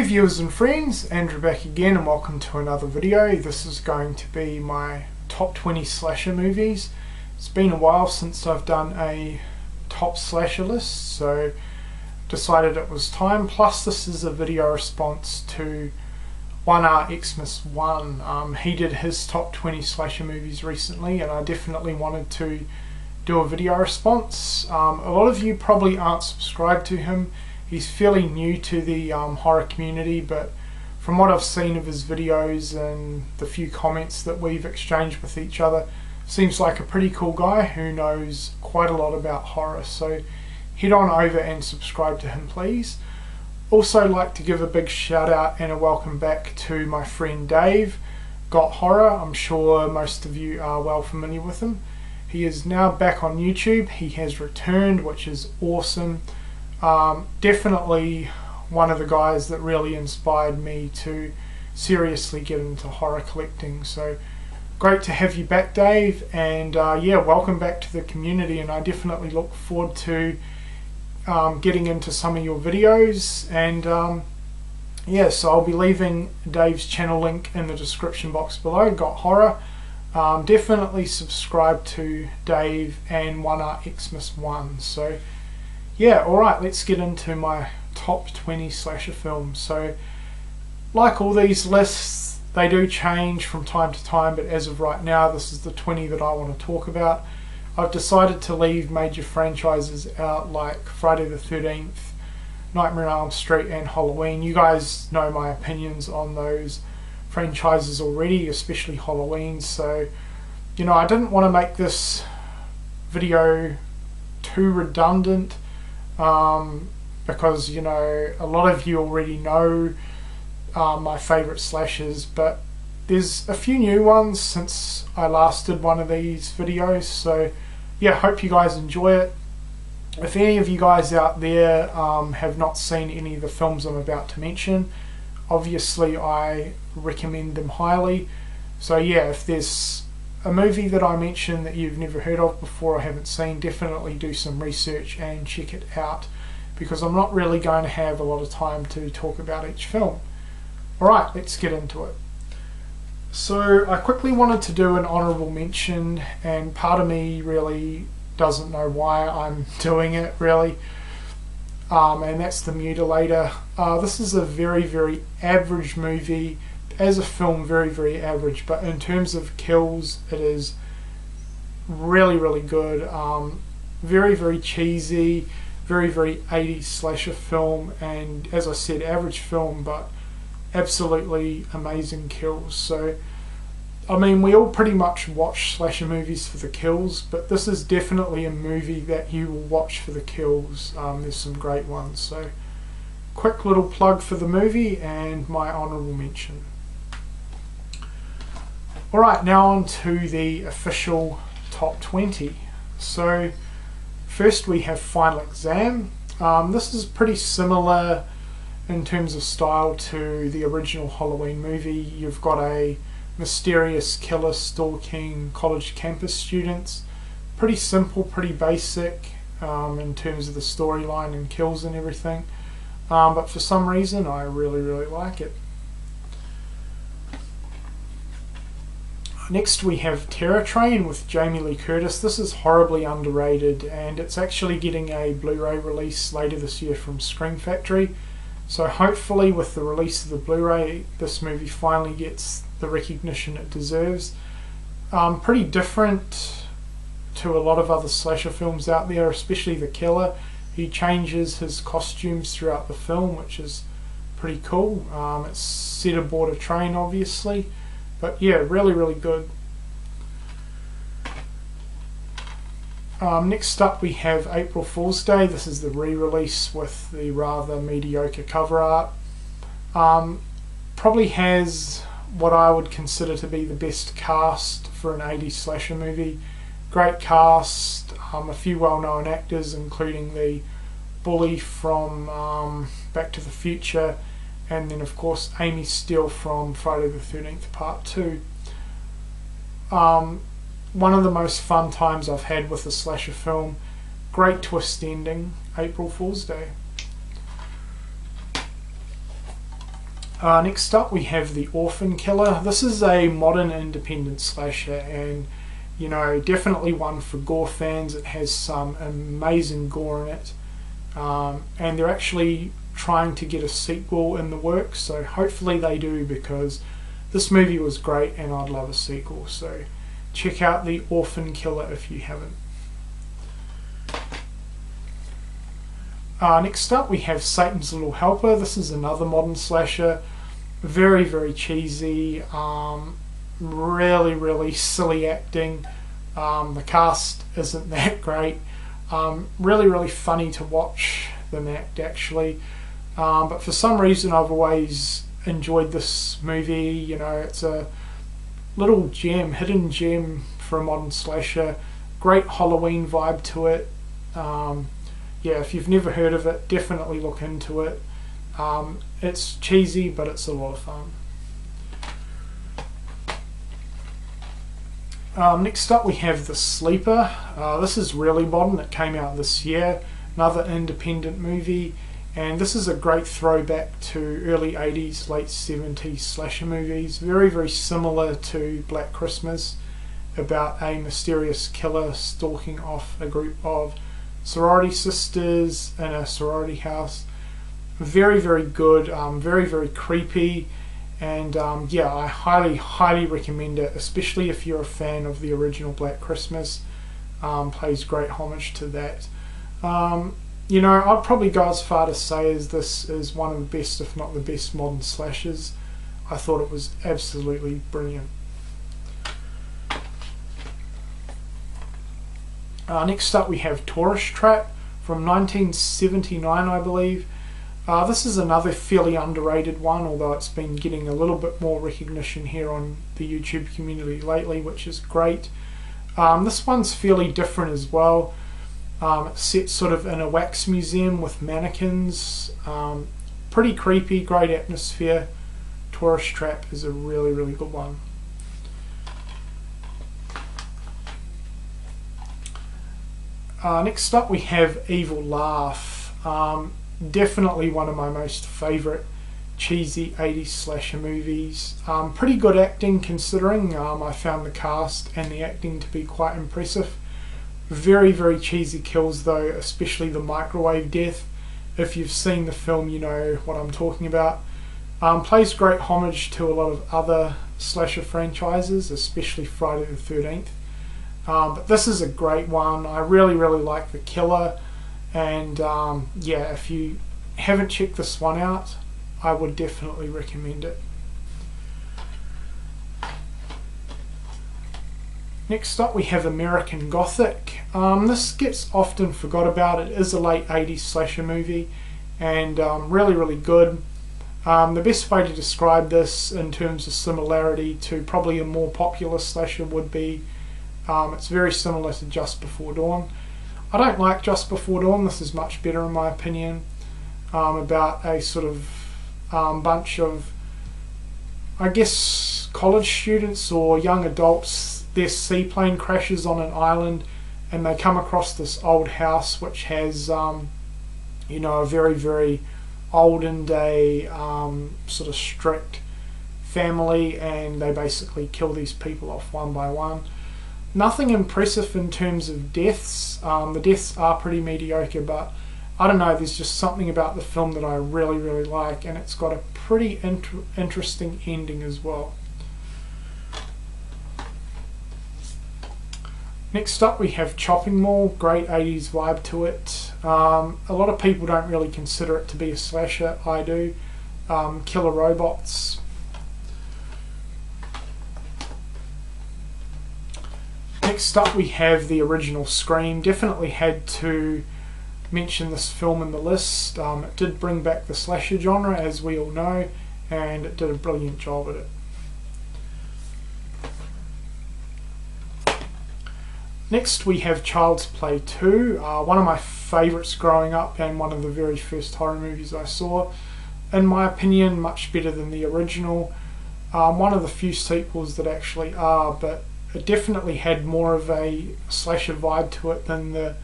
Hey viewers and friends, Andrew back again and welcome to another video. This is going to be my top 20 slasher movies. It's been a while since I've done a top slasher list, so decided it was time. Plus this is a video response to 1R He did his top 20 slasher movies recently and I definitely wanted to do a video response. A lot of you probably aren't subscribed to him. He's fairly new to the horror community, but from what I've seen of his videos and the few comments that we've exchanged with each other, seems like a pretty cool guy who knows quite a lot about horror. So head on over and subscribe to him, please. Also like to give a big shout out and a welcome back to my friend Dave, Got Horror. I'm sure most of you are well familiar with him. He is now back on YouTube. He has returned, which is awesome. Definitely one of the guys that really inspired me to seriously get into horror collecting. So great to have you back, Dave, and yeah, welcome back to the community, and I definitely look forward to getting into some of your videos. And yeah, so I'll be leaving Dave's channel link in the description box below, Got Horror. Definitely subscribe to Dave and 1R. So yeah, alright, let's get into my top 20 slasher films. So like all these lists, they do change from time to time, but as of right now this is the 20 that I want to talk about. I've decided to leave major franchises out like Friday the 13th, Nightmare on Elm Street and Halloween. You guys know my opinions on those franchises already, especially Halloween, so you know, I didn't want to make this video too redundant, because you know, a lot of you already know my favourite slashers, but there's a few new ones since I last did one of these videos. So yeah, hope you guys enjoy it. If any of you guys out there have not seen any of the films I'm about to mention, obviously I recommend them highly. So yeah, if there's a movie that I mention that you've never heard of before or haven't seen, definitely do some research and check it out, because I'm not really going to have a lot of time to talk about each film. Alright, let's get into it. So I quickly wanted to do an honourable mention, and part of me really doesn't know why I'm doing it really, and that's The Mutilator. This is a very, very average movie. As a film, very, very average, but in terms of kills, it is really, really good. Very, very cheesy, very, very 80s slasher film, and as I said, average film, but absolutely amazing kills. So I mean, we all pretty much watch slasher movies for the kills, but this is definitely a movie that you will watch for the kills. There's some great ones. So quick little plug for the movie and my honourable mention. Alright, now on to the official top 20. So first we have Final Exam. This is pretty similar in terms of style to the original Halloween movie. You've got a mysterious killer stalking college campus students. Pretty simple, pretty basic in terms of the storyline and kills and everything. But for some reason I really, really like it. Next we have Terror Train with Jamie Lee Curtis. This is horribly underrated, and it's actually getting a Blu-ray release later this year from Scream Factory. So hopefully with the release of the Blu-ray, this movie finally gets the recognition it deserves. Pretty different to a lot of other slasher films out there, especially the killer. He changes his costumes throughout the film, which is pretty cool. It's set aboard a train, obviously. But yeah, really, really good. Next up we have April Fool's Day. This is the re-release with the rather mediocre cover art. Probably has what I would consider to be the best cast for an 80s slasher movie. Great cast, a few well-known actors including the bully from Back to the Future, and then of course Amy Steele from Friday the 13th Part 2. One of the most fun times I've had with a slasher film. Great twist ending, April Fool's Day. Next up we have the Orphan Killer. This is a modern independent slasher, and you know, definitely one for gore fans. It has some amazing gore in it, and they're actually trying to get a sequel in the works, so hopefully they do, because this movie was great and I'd love a sequel. So check out the Orphan Killer if you haven't. Next up we have Satan's Little Helper. This is another modern slasher. Very, very cheesy, really silly acting. The cast isn't that great. Really funny to watch them act, actually. But for some reason I've always enjoyed this movie. You know, it's a little gem, hidden gem for a modern slasher. Great Halloween vibe to it. Yeah, if you've never heard of it, definitely look into it. It's cheesy, but it's a lot of fun. Next up we have The Sleeper. This is really modern. It came out this year. Another independent movie, and this is a great throwback to early 80s, late 70s slasher movies. Very similar to Black Christmas, about a mysterious killer stalking off a group of sorority sisters in a sorority house. Very good, very creepy, and yeah, I highly recommend it, especially if you're a fan of the original Black Christmas. Pays great homage to that. You know, I'd probably go as far to say as this is one of the best, if not the best, modern slashers. I thought it was absolutely brilliant. Next up we have Tourist Trap from 1979, I believe. This is another fairly underrated one, although it's been getting a little bit more recognition here on the YouTube community lately, which is great. This one's fairly different as well. It's set sort of in a wax museum with mannequins. Pretty creepy, great atmosphere. Tourist Trap is a really good one. Next up we have Evil Laugh. Definitely one of my most favourite cheesy 80s slasher movies. Pretty good acting considering. I found the cast and the acting to be quite impressive. Very cheesy kills though, especially the microwave death. If you've seen the film, you know what I'm talking about. Plays great homage to a lot of other slasher franchises, especially Friday the 13th. But this is a great one. I really like the killer, and yeah, if you haven't checked this one out, I would definitely recommend it. Next up we have American Gothic. This gets often forgot about. It is a late 80s slasher movie, and really good. The best way to describe this in terms of similarity to probably a more popular slasher would be it's very similar to Just Before Dawn. I don't like Just Before Dawn. This is much better in my opinion. About a sort of bunch of, I guess, college students or young adults. Their seaplane crashes on an island and they come across this old house which has you know, a very olden day sort of strict family, and they basically kill these people off one by one. Nothing impressive in terms of deaths. The deaths are pretty mediocre, but I don't know, there's just something about the film that I really like, and it's got a pretty interesting ending as well. Next up we have Chopping Mall. Great 80s vibe to it. A lot of people don't really consider it to be a slasher. I do. Killer robots. Next up we have the original Scream. Definitely had to mention this film in the list. It did bring back the slasher genre, as we all know, and it did a brilliant job at it. Next we have Child's Play 2, one of my favourites growing up and one of the very first horror movies I saw. In my opinion, much better than the original. One of the few sequels that actually are, but it definitely had more of a slasher vibe to it than the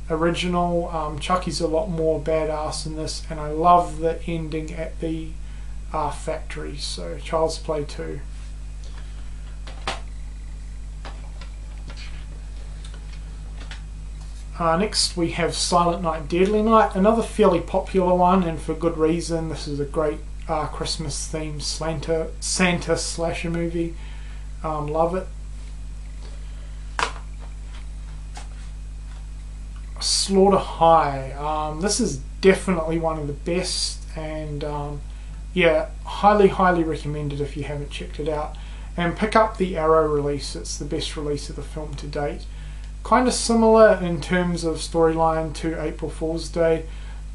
original. Chucky's a lot more badass in this, and I love the ending at the Factory, so Child's Play 2. Next we have Silent Night, Deadly Night, another fairly popular one, and for good reason. This is a great Christmas themed Santa slasher movie. Love it. Slaughter High. This is definitely one of the best, and yeah, highly recommended if you haven't checked it out. And pick up the Arrow release, it's the best release of the film to date. Kind of similar in terms of storyline to April Fool's Day,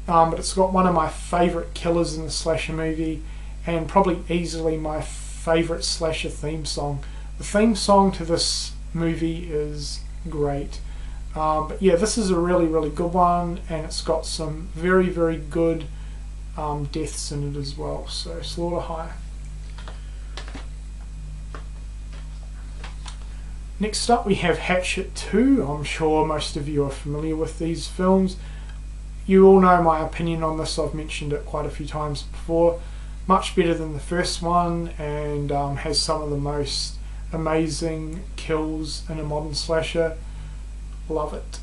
but it's got one of my favourite killers in the slasher movie, and probably easily my favourite slasher theme song. The theme song to this movie is great. But yeah, this is a really good one, and it's got some very good deaths in it as well. So Slaughter High. Next up we have Hatchet II. I'm sure most of you are familiar with these films. You all know my opinion on this, I've mentioned it quite a few times before. Much better than the first one, and has some of the most amazing kills in a modern slasher. Love it.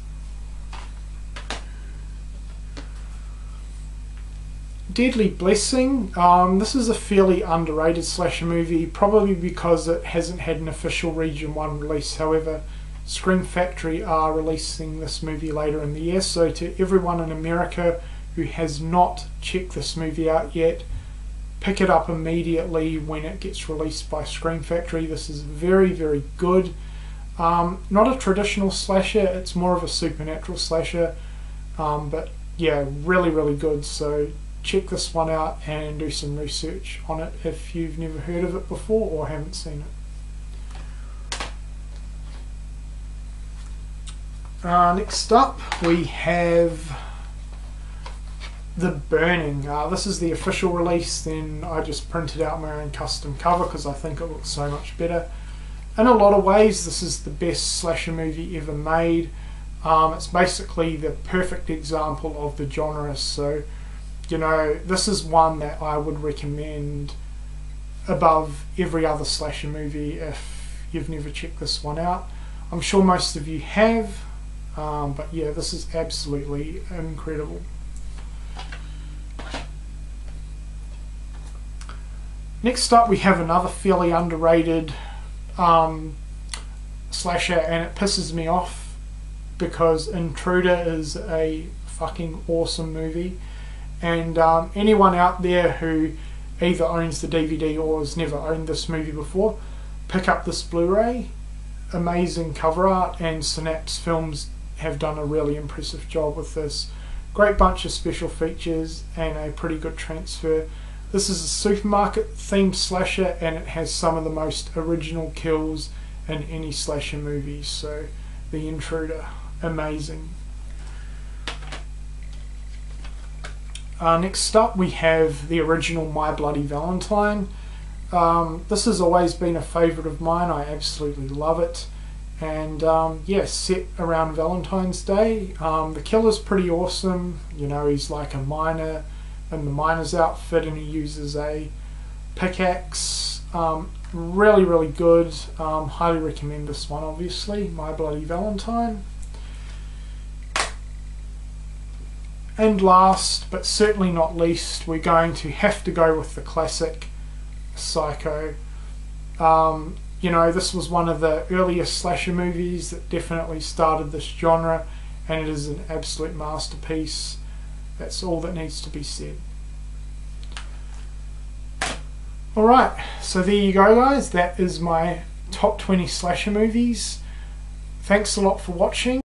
Deadly Blessing. This is a fairly underrated slasher movie, probably because it hasn't had an official Region 1 release. However, Scream Factory are releasing this movie later in the year, so to everyone in America who has not checked this movie out yet, pick it up immediately when it gets released by Scream Factory. This is very good. Not a traditional slasher, it's more of a supernatural slasher, but yeah, really good. So check this one out and do some research on it if you've never heard of it before or haven't seen it. Next up we have The Burning. This is the official release, then I just printed out my own custom cover because I think it looks so much better. In a lot of ways this is the best slasher movie ever made. It's basically the perfect example of the genre, so you know, this is one that I would recommend above every other slasher movie if you've never checked this one out. I'm sure most of you have, but yeah, this is absolutely incredible. Next up we have another fairly underrated slasher, and it pisses me off because Intruder is a fucking awesome movie. And anyone out there who either owns the DVD or has never owned this movie before, pick up this Blu-ray. Amazing cover art, and Synapse Films have done a really impressive job with this. Great bunch of special features and a pretty good transfer. This is a supermarket themed slasher, and it has some of the most original kills in any slasher movie. So The Intruder, amazing. Next up we have the original My Bloody Valentine. This has always been a favourite of mine, I absolutely love it. And yeah, set around Valentine's Day. The killer's pretty awesome, you know, he's like a miner in the miner's outfit and he uses a pickaxe. Really good. Highly recommend this one, obviously, My Bloody Valentine. And last, but certainly not least, we're going to have to go with the classic Psycho. You know, this was one of the earliest slasher movies that definitely started this genre, and it is an absolute masterpiece. That's all that needs to be said. Alright, so there you go guys, that is my top 20 slasher movies. Thanks a lot for watching.